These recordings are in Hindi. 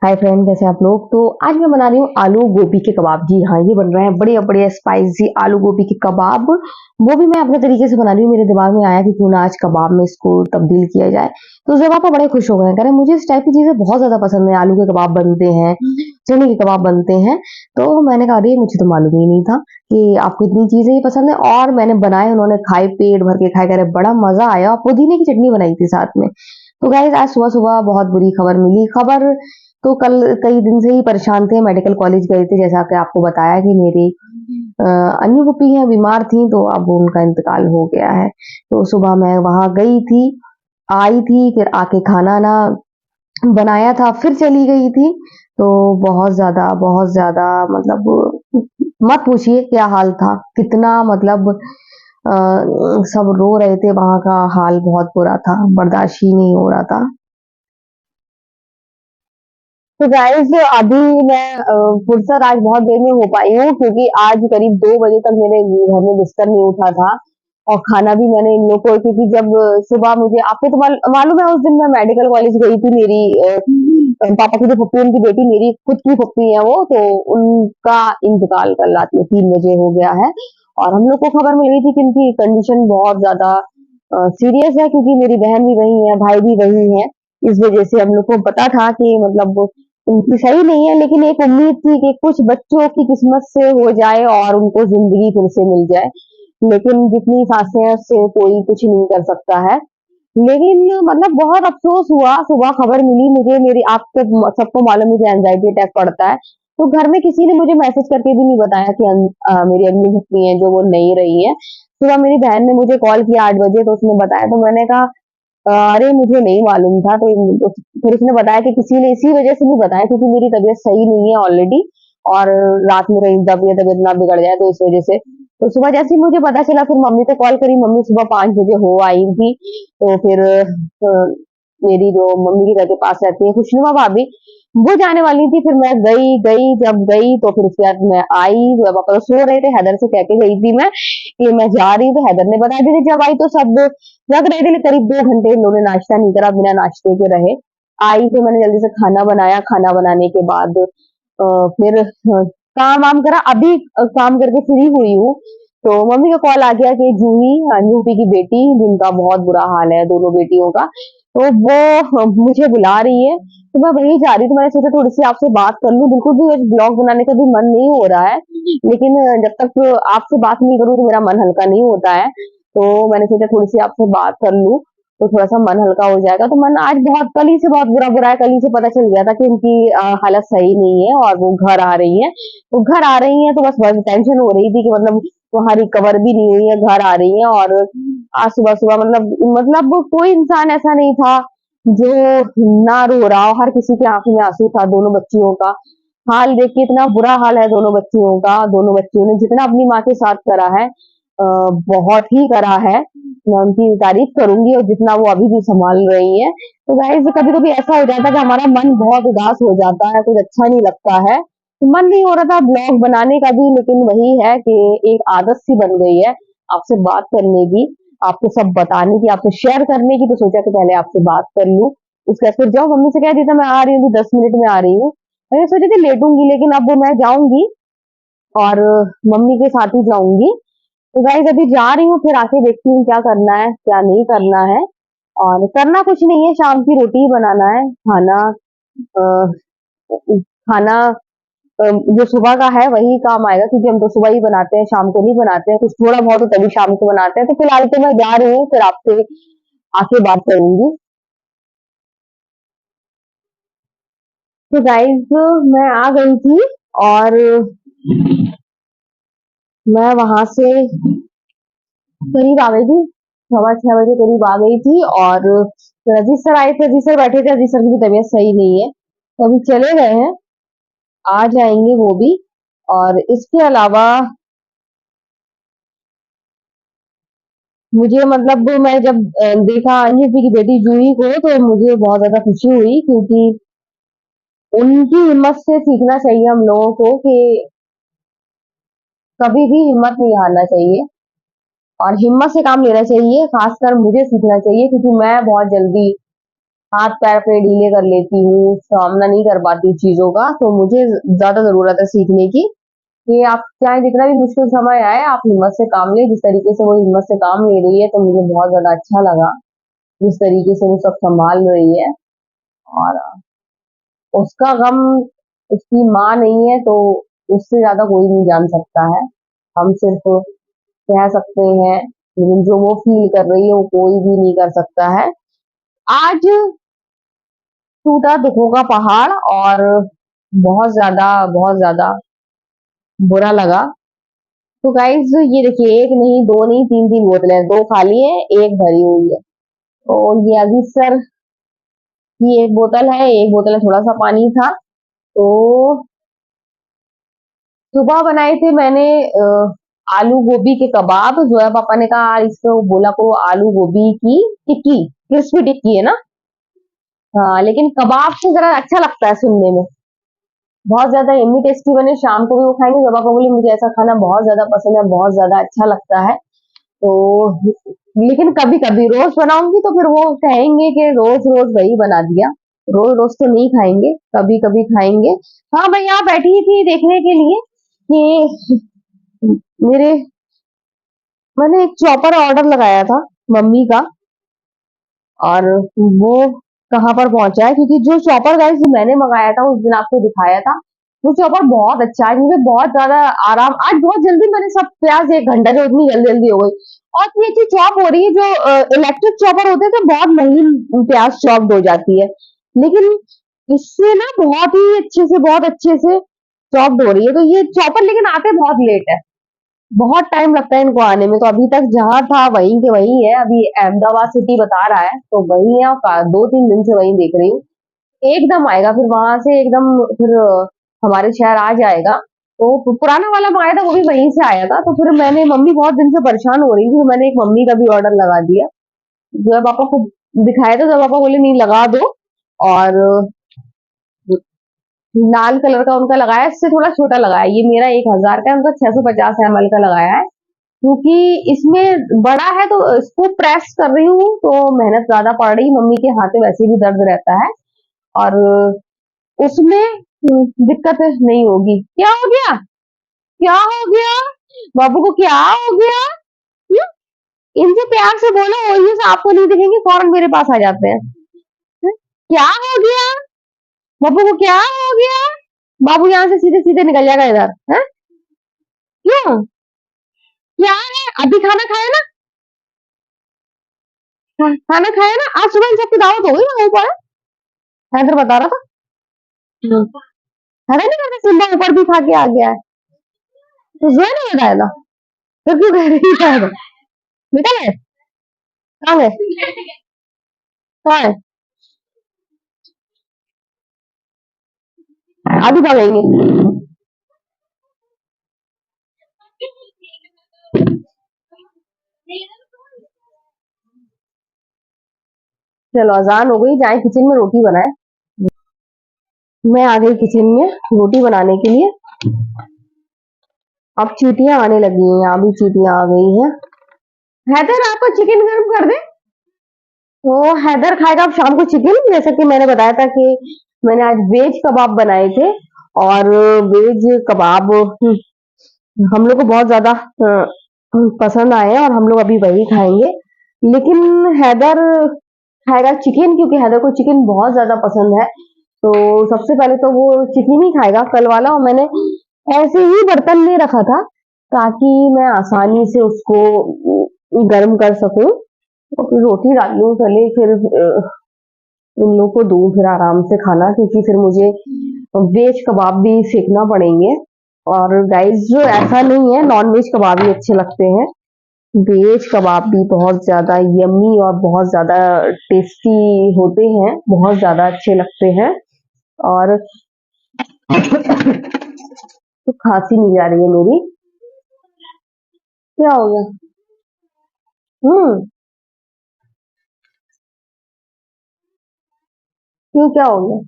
हाय फ्रेंड, कैसे आप लोग। तो आज मैं बना रही हूँ आलू गोभी के कबाब। जी हाँ, ये बन रहे हैं बढ़िया बढ़िया स्पाइसी आलू गोभी के कबाब। वो भी मैं अपने तरीके से बना रही हूँ। मेरे दिमाग में आया कि क्यों ना आज कबाब में इसको तब्दील किया जाए। तो उसके पापा बड़े खुश हो गए, कह रहे मुझे इस टाइप की चीजें बहुत ज्यादा पसंद है। आलू के कबाब बनते हैं, चने के कबाब बनते हैं। तो मैंने कहा अरे मुझे तो मालूम ही नहीं था कि आपको इतनी चीजें ही पसंद है। और मैंने बनाए, उन्होंने खाए, पेट भर के खाए, कह रहे बड़ा मजा आया। और पुदीने की चटनी बनाई थी साथ में। तो गाइस आज सुबह सुबह बहुत बुरी खबर मिली। खबर तो कल कई दिन से ही परेशान थे, मेडिकल कॉलेज गए थे, जैसा कि आपको बताया कि मेरी अन्य पुप्पी हैं, बीमार थी, तो अब उनका इंतकाल हो गया है। तो सुबह मैं वहां गई थी, आई थी, फिर आके खाना ना बनाया था, फिर चली गई थी। तो बहुत ज्यादा मतलब मत पूछिए क्या हाल था, कितना मतलब सब रो रहे थे। वहां का हाल बहुत बुरा था, बर्दाश्त ही नहीं हो रहा था। तो गाइस अभी मैं फुर्सत आज बहुत देर में हो पाई हूँ, क्योंकि आज करीब 2 बजे तक मेरे घर में बिस्तर नहीं उठा था। और खाना भी मैंने इन लोग को, क्योंकि जब सुबह मुझे, आपको तो मालूम है, उस दिन मैं मेडिकल कॉलेज गई थी। मेरी पापा की जो पप्पी, उनकी बेटी, मेरी खुद की पप्पी है वो, तो उनका इंतकाल कल रात में 3 बजे हो गया है। और हम लोग को खबर मिल गई थी कि उनकी कंडीशन बहुत ज्यादा सीरियस है, क्योंकि मेरी बहन भी वही है, भाई भी वही है। इस वजह से हम लोग को पता था कि मतलब उनकी सही नहीं है, लेकिन एक उम्मीद थी कि कुछ बच्चों की किस्मत से हो जाए और उनको जिंदगी फिर से मिल जाए। लेकिन जितनी सांसें हैं उससे कोई कुछ नहीं कर सकता है। लेकिन मतलब बहुत अफ़सोस हुआ, सुबह खबर मिली मुझे। मेरी, आपको सबको मालूम है, मुझे एंग्ज़ायटी अटैक पड़ता है। तो घर में किसी ने मुझे मैसेज करके भी नहीं बताया कि मेरी अगली फुप्पी हैं जो वो नहीं रही हैं। सुबह मेरी बहन ने मुझे कॉल किया 8 बजे, तो उसने बताया। तो मैंने कहा अरे मुझे नहीं मालूम था। तो फिर उसने बताया कि किसी ने इसी वज़ह से नहीं बताया, क्योंकि मेरी तबीयत सही नहीं है ऑलरेडी। और रात में कहीं तबीयत ना बिगड़ जाए, तो इस वज़ह से। तो सुबह जैसे ही मुझे पता चला, फिर मम्मी को कॉल करी। मम्मी सुबह 5 बजे हो आई थी। तो फिर मेरी जो मम्मी के घर के पास रहती है खुशनुमा भाभी, वो जाने वाली थी। फिर मैं गई गई जब गई तो फिर उसके बाद मैं आई। पापा तो सो रहे थे, हैदर से कह के गई थी मैं कि मैं जा रही हूँ। तो हैदर ने बता दी थी। जब आई तो सब जग रहे थे। करीब 2 घंटे इन लोगों ने नाश्ता नहीं करा, बिना नाश्ते के रहे। आई तो मैंने जल्दी से खाना बनाया। खाना बनाने के बाद फिर काम वाम करा। अभी काम करके फ्री हुई हूँ। तो मम्मी का कॉल आ गया कि जूही, यूपी की बेटी, जिनका बहुत बुरा हाल है, दोनों बेटियों का, तो वो मुझे बुला रही है। तो मैं वहीं जा रही थी। मैंने सोचा थोड़ी सी आपसे बात कर लूं। बिल्कुल भी ब्लॉग बनाने का भी मन नहीं हो रहा है, लेकिन जब तक आपसे बात नहीं करूं तो मेरा मन हल्का नहीं होता है। तो मैंने सोचा थोड़ी सी आपसे बात कर लूं, तो थोड़ा सा मन हल्का हो जाएगा। तो मन आज बहुत, कल ही से बहुत बुरा बुरा है। कल ही से पता चल गया था कि उनकी हालत सही नहीं है और वो घर आ रही है। तो घर आ रही है तो बस बस टेंशन हो रही थी कि मतलब वहां रिकवर भी नहीं हुई है, घर आ रही है। और आज सुबह सुबह मतलब कोई इंसान ऐसा नहीं था जो ना रो रहा हो। हर किसी की आंखों में आंसू था। दोनों बच्चियों का हाल देख के इतना बुरा हाल है दोनों बच्चियों का। दोनों बच्चियों ने जितना अपनी माँ के साथ करा है, बहुत ही करा है। मैं उनकी तारीफ करूंगी, और जितना वो अभी भी संभाल रही है। तो गाइस कभी कभी ऐसा हो जाता है कि हमारा मन बहुत उदास हो जाता है, कुछ अच्छा नहीं लगता है। तो मन नहीं हो रहा था ब्लॉग बनाने का भी, लेकिन वही है कि एक आदत सी बन गई है आपसे बात करने की, आपको सब बताने की, आपसे शेयर करने की। तो सोचा कि पहले आपसे बात कर लूं। उसके बाद फिर जाओ, मम्मी से कह दी था मैं आ रही हूँ, 10 मिनट में आ रही हूँ। मैंने सोची थी लेटूंगी, लेकिन अब मैं जाऊंगी और मम्मी के साथ ही जाऊंगी। तो गाइस अभी जा रही हूँ, फिर आके देखती हूँ क्या करना है क्या नहीं करना है। और करना कुछ नहीं है, शाम की रोटी ही बनाना है। खाना अ, खाना जो सुबह का है वही काम आएगा, क्योंकि हम तो सुबह ही बनाते हैं, शाम को नहीं बनाते हैं। कुछ थोड़ा बहुत तो तभी शाम को बनाते हैं। तो फिलहाल तो मैं जा रही हूँ, फिर आपसे आके बात करूंगी। तो गाइस मैं आ गई थी, और मैं वहां से करीब आ गई थी, 6:15 बजे करीब आ गई थी। और रजित सर आए थे, रजित सर बैठे थे। रजित सर की भी तबीयत सही नहीं है, तो अभी चले गए हैं, आ जाएंगे वो भी। और इसके अलावा मुझे मतलब मैं जब देखा अंजलि की बेटी जूही को, तो मुझे बहुत ज्यादा खुशी हुई, क्योंकि उनकी हिम्मत से सीखना चाहिए हम लोगों को कि कभी भी हिम्मत नहीं हारना चाहिए, और हिम्मत से काम लेना चाहिए। खासकर मुझे सीखना चाहिए, क्योंकि मैं बहुत जल्दी हाथ पैर पे ढीले कर लेती हूँ, सामना नहीं कर पाती चीजों का, तो मुझे ज्यादा जरूरत है सीखने की कि आप चाहे जितना भी मुश्किल समय आए आप हिम्मत से काम ले। जिस तरीके से वो हिम्मत से काम ले रही है तो मुझे बहुत ज्यादा अच्छा लगा, जिस तरीके से वो सब संभाल रही है। और उसका गम उसकी माँ नहीं है तो उससे ज्यादा कोई नहीं जान सकता है। हम सिर्फ कह सकते हैं, लेकिन जो वो फील कर रही है वो कोई भी नहीं कर सकता है। आज टूटा दुखों का पहाड़, और बहुत ज्यादा बुरा लगा। तो गाइस ये देखिए, एक नहीं, दो नहीं, तीन तीन बोतलें, दो खाली है, एक भरी हुई है। तो ये अजीज सर की एक बोतल है, एक बोतल में थोड़ा सा पानी था। तो सुबह बनाए थे मैंने आलू गोभी के कबाब। जोया पापा ने कहा इसको बोला को आलू गोभी की टिक्की, क्रिस्पी टिक्की है ना। हाँ, लेकिन कबाब से जरा अच्छा लगता है सुनने में। बहुत ज्यादा यम्मी टेस्टी बने, शाम को भी वो खाएंगे। जोया पापा बोले मुझे ऐसा खाना बहुत ज्यादा पसंद है, बहुत ज्यादा अच्छा लगता है। तो लेकिन कभी कभी रोज बनाऊंगी तो फिर वो कहेंगे कि रोज रोज वही बना दिया। रोज रोज तो नहीं खाएंगे, कभी कभी खाएंगे। हाँ, मैं यहाँ बैठी थी देखने के लिए कि मेरे मैंने एक चॉपर ऑर्डर लगाया था मम्मी का, और वो कहाँ पर पहुंचा है, क्योंकि जो चॉपर गाइस मैंने मंगाया था उस दिन आपको दिखाया था, वो चॉपर बहुत अच्छा है। मुझे बहुत ज्यादा आराम, आज बहुत जल्दी मैंने सब प्याज 1 घंटे में इतनी जल्दी जल्दी हो गई। और इतनी अच्छी चॉप हो रही है। जो इलेक्ट्रिक चॉपर होते हैं तो बहुत महीन प्याज चॉप्ड हो जाती है, लेकिन इससे ना बहुत अच्छे से चॉप्ड हो रही है। तो ये चॉपर लेकिन आते बहुत लेट है, बहुत टाइम लगता है इनको आने में। तो अभी तक जहाँ था वहीं के वहीं है, अभी अहमदाबाद सिटी बता रहा है तो वहीं है, और 2-3 दिन से वहीं देख रही हूँ। एकदम आएगा फिर वहां से, एकदम फिर हमारे शहर आ जाएगा। तो पुराना वाला मंगाया था वो भी वहीं से आया था। तो फिर मैंने, मम्मी बहुत दिन से परेशान हो रही थी, तो मैंने एक मम्मी का भी ऑर्डर लगा दिया। जो पापा को दिखाया था, जो पापा बोले नहीं लगा दो। और लाल कलर का उनका लगाया, इससे थोड़ा छोटा लगाया। ये मेरा 1,000 का है, उनका 650 ml का लगाया है। क्योंकि इसमें बड़ा है तो इसको प्रेस कर रही हूँ तो मेहनत ज्यादा पड़ रही। मम्मी के हाथ में वैसे भी दर्द रहता है, और उसमें दिक्कत नहीं होगी। क्या हो गया? क्या हो गया? बाबू को क्या हो गया? हम्म? इनसे प्यार से बोलो, वही से आपको नहीं दिखेंगे फौरन मेरे पास आ जाते हैं। क्या हो गया? बाबू को क्या हो गया? बाबू यहाँ से सीधे सीधे निकल जाएगा इधर है। क्यों? क्या है? अभी खाना खाया ना? खाना खाया ना? आज सुबह इन सबकी दावत हो गई ना ऊपर। हैदर बता रहा था। हैदर नहीं कहते सिम्बा ऊपर भी खा के आ गया है। तो जोया ने बताया था, तो क्यों कह रही है हैदर? निकल है? कहाँ है? कहाँ है? अभी भागेंगे। चलो अजान हो गई, जाए किचन में रोटी बनाए। मैं आ गई किचन में रोटी बनाने के लिए। अब चीटियां आने लगी हैं, यहाँ भी चीटियां आ गई हैं। हैदर आपको चिकन गर्म कर दे? तो हैदर खाएगा अब शाम को चिकन, जैसा कि मैंने बताया था कि मैंने आज वेज कबाब बनाए थे। और वेज कबाब हम लोग को बहुत ज्यादा पसंद आए हैं, और हम लोग अभी वही खाएंगे। लेकिन हैदर खाएगा चिकन, क्योंकि हैदर को चिकन बहुत ज्यादा पसंद है। तो सबसे पहले तो वो चिकन ही खाएगा कल वाला, और मैंने ऐसे ही बर्तन में रखा था ताकि मैं आसानी से उसको गर्म कर सकूं। और फिर रोटी डाल लूं पहले, फिर उन लोग को दूं फिर आराम से खाना, क्योंकि फिर मुझे वेज कबाब भी सीखना पड़ेंगे। और गाइस जो ऐसा नहीं है, नॉन वेज कबाब भी अच्छे लगते हैं। वेज कबाब भी बहुत ज्यादा यम्मी और बहुत ज्यादा टेस्टी होते हैं, बहुत ज्यादा अच्छे लगते हैं। और तो खांसी नहीं जा रही है मेरी। क्या हो गया? हम्म। क्यों, क्या हो गया?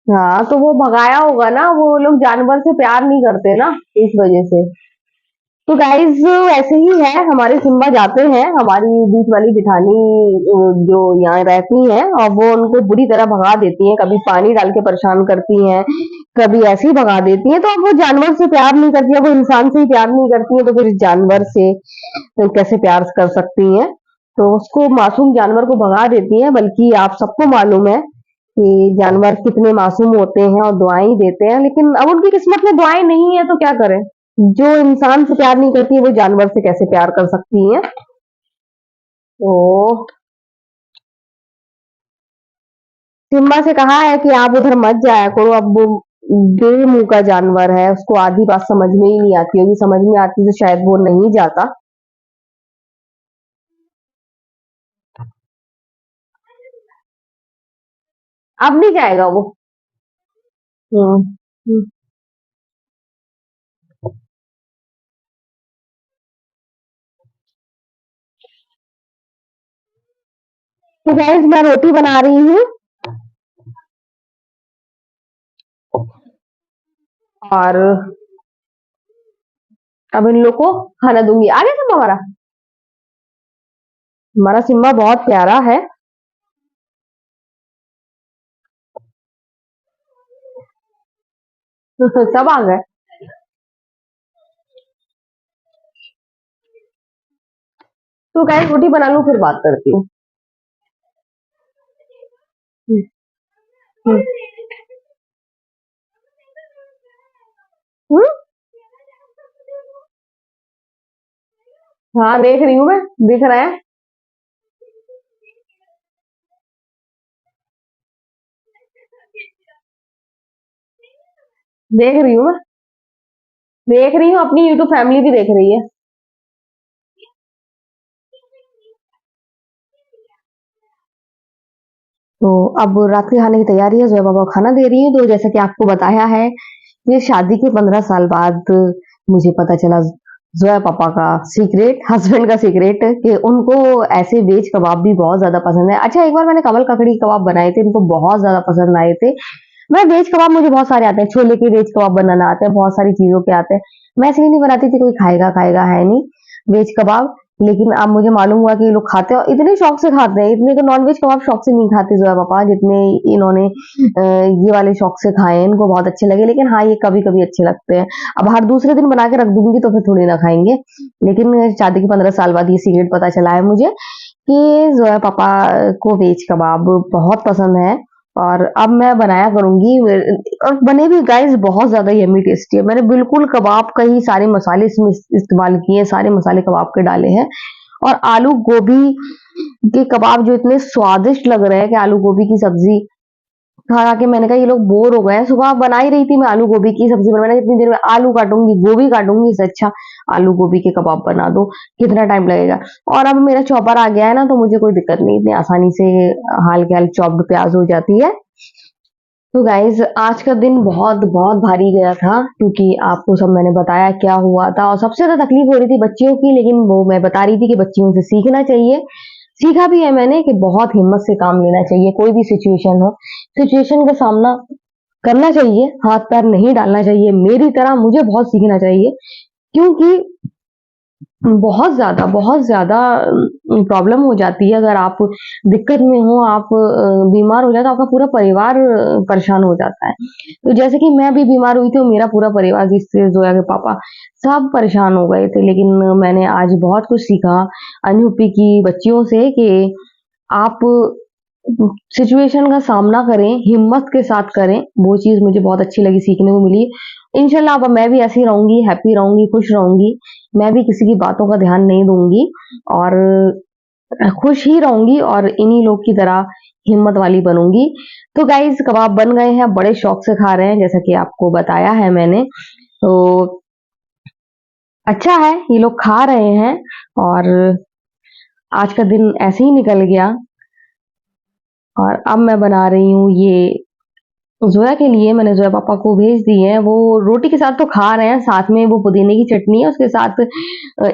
हाँ, तो वो भगाया होगा ना, वो लोग जानवर से प्यार नहीं करते ना, इस वजह से। तो गाइज ऐसे ही है, हमारे सिम्बा जाते हैं, हमारी बीच वाली जिठानी जो यहाँ रहती हैं और वो उनको बुरी तरह भगा देती हैं, कभी पानी डाल के परेशान करती हैं, कभी ऐसे ही भगा देती हैं। तो अब वो जानवर से प्यार नहीं करती है, वो इंसान से ही प्यार नहीं करती है, तो फिर जानवर से कैसे प्यार कर सकती हैं। तो उसको मासूम जानवर को भगा देती हैं, बल्कि आप सबको मालूम है कि जानवर कितने मासूम होते हैं और दुआएं ही देते हैं, लेकिन अब उनकी किस्मत में दुआएं नहीं है तो क्या करें। जो इंसान से प्यार नहीं करती है वो जानवर से कैसे प्यार कर सकती है। तो सिम्बा से कहा है कि आप उधर मत जाया करो। अब वो बेमुंह का जानवर है, उसको आधी बात समझ में ही नहीं आती होगी, समझ में आती तो शायद वो नहीं जाता। अब नहीं जाएगा वो। हम्म हम्म। तो गाइस मैं रोटी बना रही हूँ और अब इन लोग को खाना दूंगी। आ गया सिम्बा हमारा। हमारा सिम्बा बहुत प्यारा है। सब आ गए। तो गाइस रोटी बना लूं फिर बात करती हूँ। हम्म, हम्म, हम्म। हाँ देख रही हूँ मैं। दिख रहा है। देख रही हूँ मैं। देख रही हूँ, अपनी यूट्यूब फैमिली भी देख रही है। तो अब रात के खाने की तैयारी है, जोया बाबा को खाना दे रही हूँ। तो जैसा कि आपको बताया है, ये शादी के 15 साल बाद मुझे पता चला जोया पापा का सीक्रेट, हस्बैंड का सीक्रेट, कि उनको ऐसे वेज कबाब भी बहुत ज्यादा पसंद है। अच्छा, एक बार मैंने कमल ककड़ी कबाब बनाए थे, इनको बहुत ज्यादा पसंद आए थे। मैं वेज कबाब मुझे बहुत सारे आते हैं, छोले के वेज कबाब बनाना आते हैं, बहुत सारी चीजों के आते हैं। मैं इसलिए नहीं बनाती थी, कोई खाएगा खाएगा है नहीं वेज कबाब। लेकिन अब मुझे मालूम हुआ कि ये लोग खाते हैं और इतने शौक से खाते हैं। इतने तो नॉन वेज कबाब शौक से नहीं खाते जोया पापा, जितने इन्होंने ये वाले शौक से खाए हैं। इनको बहुत अच्छे लगे, लेकिन हाँ ये कभी कभी अच्छे लगते हैं। अब हर दूसरे दिन बना के रख दूंगी तो फिर थोड़ी ना खाएंगे। लेकिन शादी के 15 साल बाद ये सीक्रेट पता चला है मुझे कि जोया पापा को वेज कबाब बहुत पसंद है। और अब मैं बनाया करूंगी, और बने भी गाइस बहुत ज्यादा यम्मी टेस्टी है। मैंने बिल्कुल कबाब का ही सारे मसाले इसमें इस्तेमाल किए, सारे मसाले कबाब के डाले हैं। और आलू गोभी के कबाब जो इतने स्वादिष्ट लग रहे हैं कि आलू गोभी की सब्जी खा खा के मैंने कहा ये लोग बोर हो गए हैं। सुबह बना ही रही थी मैं आलू गोभी की सब्जी, मैंने इतनी देर में आलू काटूंगी गोभी काटूंगी, इससे अच्छा आलू गोभी के कबाब बना दो, कितना टाइम लगेगा। और अब मेरा चॉपर आ गया है ना, तो मुझे कोई दिक्कत नहीं, इतनी आसानी से हाल के हाल चॉप्ड प्याज हो जाती है। तो गाइज आज का दिन बहुत बहुत भारी गया था, क्योंकि आपको सब मैंने बताया क्या हुआ था। और सबसे ज्यादा तकलीफ हो रही थी बच्चियों की, लेकिन वो मैं बता रही थी कि बच्चियों से सीखना चाहिए। सीखा भी है मैंने कि बहुत हिम्मत से काम लेना चाहिए, कोई भी सिचुएशन हो, सिचुएशन का सामना करना चाहिए, हाथ पैर नहीं डालना चाहिए। मेरी तरह मुझे बहुत सीखना चाहिए, क्योंकि बहुत ज्यादा प्रॉब्लम हो जाती है अगर आप दिक्कत में हो, आप बीमार हो जाए तो आपका पूरा परिवार परेशान हो जाता है। तो जैसे कि मैं भी बीमार हुई थी और मेरा पूरा परिवार, जिससे जोया के पापा सब परेशान हो गए थे। लेकिन मैंने आज बहुत कुछ सीखा अनयूपी की बच्चियों से कि आप सिचुएशन का सामना करें, हिम्मत के साथ करें। वो चीज मुझे बहुत अच्छी लगी, सीखने को मिली। इंशाल्लाह अब मैं भी ऐसी रहूंगी, हैप्पी रहूंगी, खुश रहूंगी। मैं भी किसी की बातों का ध्यान नहीं दूंगी और खुश ही रहूंगी और इन्हीं लोग की तरह हिम्मत वाली बनूंगी। तो गाइज कबाब बन गए हैं, बड़े शौक से खा रहे हैं, जैसा कि आपको बताया है मैंने। तो अच्छा है, ये लोग खा रहे हैं। और आज का दिन ऐसे ही निकल गया। और अब मैं बना रही हूँ ये जोया के लिए, मैंने जोया पापा को भेज दी है। वो रोटी के साथ तो खा रहे हैं, साथ में वो पुदीने की चटनी है उसके साथ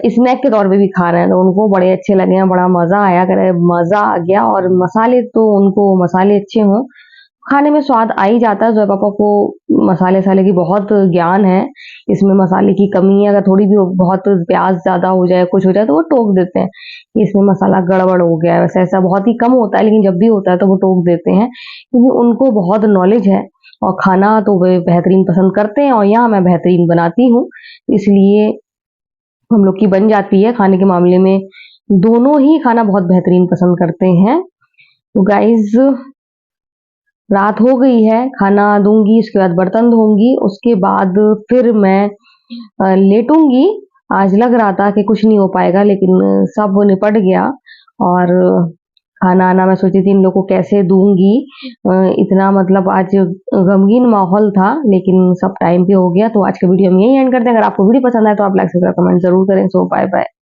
स्नैक के तौर पे भी खा रहे हैं। तो उनको बड़े अच्छे लगे हैं, बड़ा मजा आया, करे मजा आ गया। और मसाले तो उनको मसाले अच्छे हों, खाने में स्वाद आ ही जाता है। जोया पापा को मसाले-वसाले की बहुत ज्ञान है। इसमें मसाले की कमी है, अगर थोड़ी भी बहुत प्याज़ ज़्यादा हो जाए, कुछ हो जाए तो वो टोक देते हैं कि इसमें मसाला गड़बड़ हो गया है। वैसे ऐसा बहुत ही कम होता है, लेकिन जब भी होता है तो वो टोक देते हैं, क्योंकि उनको बहुत नॉलेज है और खाना तो वे बेहतरीन पसंद करते हैं और यहाँ मैं बेहतरीन बनाती हूँ। इसलिए हम लोग की बन जाती है। खाने के मामले में दोनों ही खाना बहुत बेहतरीन पसंद करते हैं। तो गाइज़, रात हो गई है, खाना दूँगी, उसके बाद बर्तन धोऊँगी, उसके बाद फिर मैं लेटूँगी। आज लग रहा था कि कुछ नहीं हो पाएगा, लेकिन सब निपट गया और खाना-वाना मैं सोची थी इन लोग को कैसे दूँगी। इतना मतलब आज गमगीन माहौल था, लेकिन सब टाइम पे हो गया। तो आज का वीडियो हम यहीं एंड करते हैं। अगर आपको वीडियो पसंद आए तो आप लाइक, सब्सक्राइब, कमेंट ज़रूर करें। सो बाय-बाय।